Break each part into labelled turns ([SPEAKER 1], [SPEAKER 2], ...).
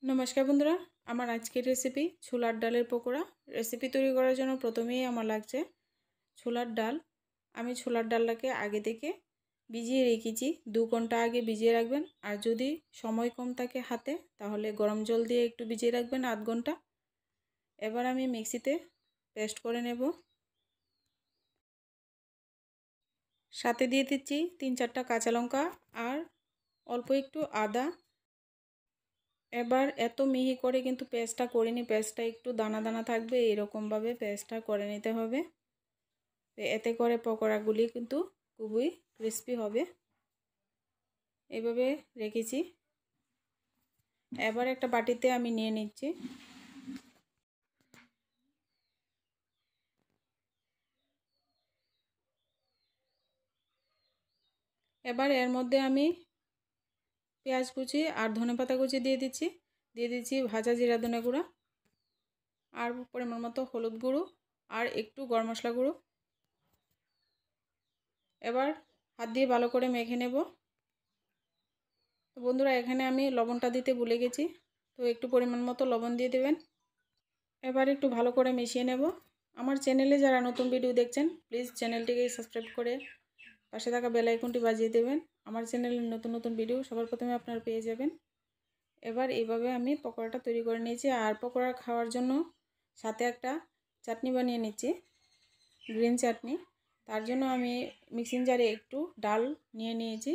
[SPEAKER 1] नमस्कार बंधुरा आमार आजकेर रेसिपि छोलार डालेर पकोड़ा। रेसिपि तैरी करार जोन्नो प्रथमेई आमार लागछे छोलार डाल। आमी छोलार डालटाके आगे थेके भिजिए रेखेछि, 2 घंटा आगे भिजिए राखबेन। और जोदि समय कम थाके हाथे ताहले गरम जल दिए एकटु भिजिए राखबेन आध घंटा। एबार आमी मिक्सिते पेस्ट करे नेब। साथे दिए दिচ্ছি 3-4টা কাঁচা লঙ্কা আর অল্প একটু আদা। এবার এত মিহি করে কিন্তু পেস্টটা করিনি, পেস্টটা একটু দানা দানা থাকবে, এরকম ভাবে পেস্টটা করে নিতে হবে। এতে করে পকোড়াগুলি কিন্তু খুবই ক্রিস্পি হবে। এইভাবে রেখেছি। এবার একটা বাটিতে আমি নিয়ে নিচ্ছি। এবার এর মধ্যে আমি পেঁয়াজ কুচি আর ধনেপাতা কুচি দিয়ে দিচ্ছি ভাজা জিরা ধনে গুঁড়া আর পরিমাণ মতো হলুদ গুঁড়ো আর একটু গরম মশলা গুঁড়ো। এবার হাত দিয়ে ভালো করে মেখে নেব। তো বন্ধুরা এখানে আমি লবণটা দিতে ভুলে গেছি, তো একটু পরিমাণ মতো লবণ দিয়ে দেবেন। এবার একটু ভালো করে মিশিয়ে নেব। আমার চ্যানেলে যারা নতুন ভিডিও দেখছেন প্লিজ চ্যানেলটিকে সাবস্ক্রাইব করে পাশে থাকা বেল আইকনটি বাজিয়ে দেবেন। আমার চ্যানেলের নতুন নতুন ভিডিও সবার প্রথমে আপনারা পেয়ে যাবেন। এবার এইভাবে আমি পকোড়াটা তৈরি করে নিয়েছি। আর পকোড়া খাওয়ার জন্য সাথে একটা চাটনি বানিয়ে নিচ্ছি, গ্রিন চাটনি। তার জন্য আমি মিক্সিং জারে একটু ডাল নিয়ে নিয়েছি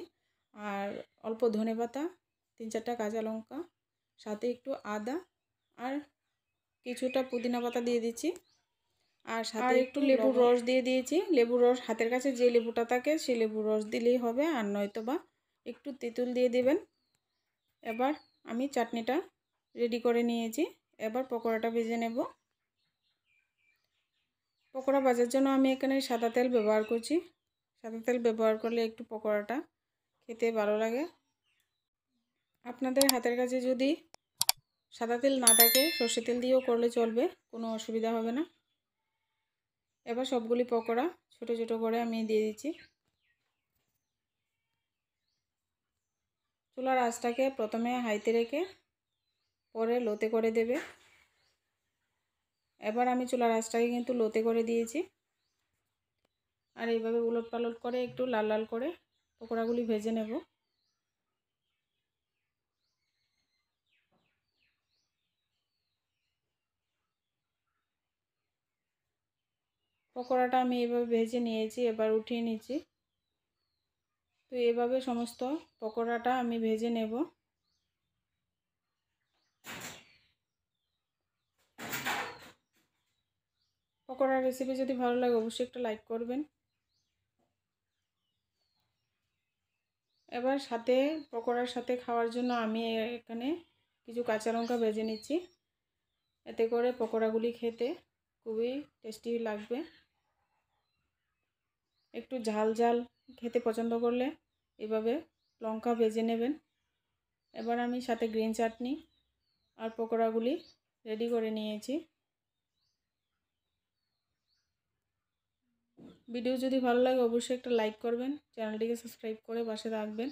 [SPEAKER 1] আর অল্প ধনেপাতা, 3-4টা কাঁচা লঙ্কা, সাথে একটু আদা আর কিছুটা পুদিনা পাতা দিয়ে দিচ্ছি। আর সাথে একটু লেবুর রস দিয়ে দিয়েছি। লেবুর রস হাতের কাছে যে লেবুটা থাকে সেই লেবুর রস দিলেই হবে, আর নয়তো বা একটু তেঁতুল দিয়ে দেবেন। এবার আমি চাটনিটা রেডি করে নিয়েছি। এবার পকোড়াটা ভেজে নেব। পকোড়া ভাজার জন্য আমি এখানে সাদা তেল ব্যবহার করছি। সাদা তেল ব্যবহার করলে একটু পকোড়াটা খেতে ভালো লাগে। আপনাদের হাতের কাছে যদি সাদা তেল না থাকে সর্ষের তেল দিয়েও করলে চলবে, কোনো অসুবিধা হবে না। এবার সবগুলি পকোড়া ছোট ছোট করে আমি দিয়ে দিচ্ছি। চুলার আঁচটাকে প্রথমে হাইতে রেখে পরে লোতে করে দেবে। এবার আমি চুলার আঁচটাকে কিন্তু লোতে করে দিয়েছি। আর এইভাবে উলট পালট করে একটু লাল লাল করে পকোড়াগুলি ভেজে নেব। পকোড়াটা আমি এইভাবে ভেজে নিয়েছি, এবার উঠিয়ে নিচ্ছি। তো এইভাবে সমস্ত পকোড়াটা আমি ভেজে নেব। পকোড়ার রেসিপি যদি ভালো লাগে অবশ্যই একটা লাইক করবেন। এবার সাথে পকোড়ার সাথে খাওয়ার জন্য আমি এখানে কিছু কাঁচা লঙ্কা ভেজে নিচ্ছি। এতে করে পকোড়াগুলি খেতে খুবই টেস্টি লাগবে। একটু ঝাল ঝাল খেতে পছন্দ করলে এভাবে লঙ্কা ভেজে নেবেন। এবার আমি সাথে গ্রিন চাটনি আর পকোড়াগুলি রেডি করে নিয়েছি। ভিডিও যদি ভালো লাগে অবশ্যই একটা লাইক করবেন, চ্যানেলটিকে সাবস্ক্রাইব করে পাশে থাকবেন,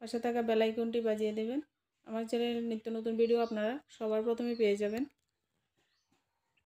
[SPEAKER 1] পাশে থাকা বেল আইকনটি বাজিয়ে দেবেন। আমার চ্যানেলের নিত্য নতুন ভিডিও আপনারা সবার প্রথমে পেয়ে যাবেন।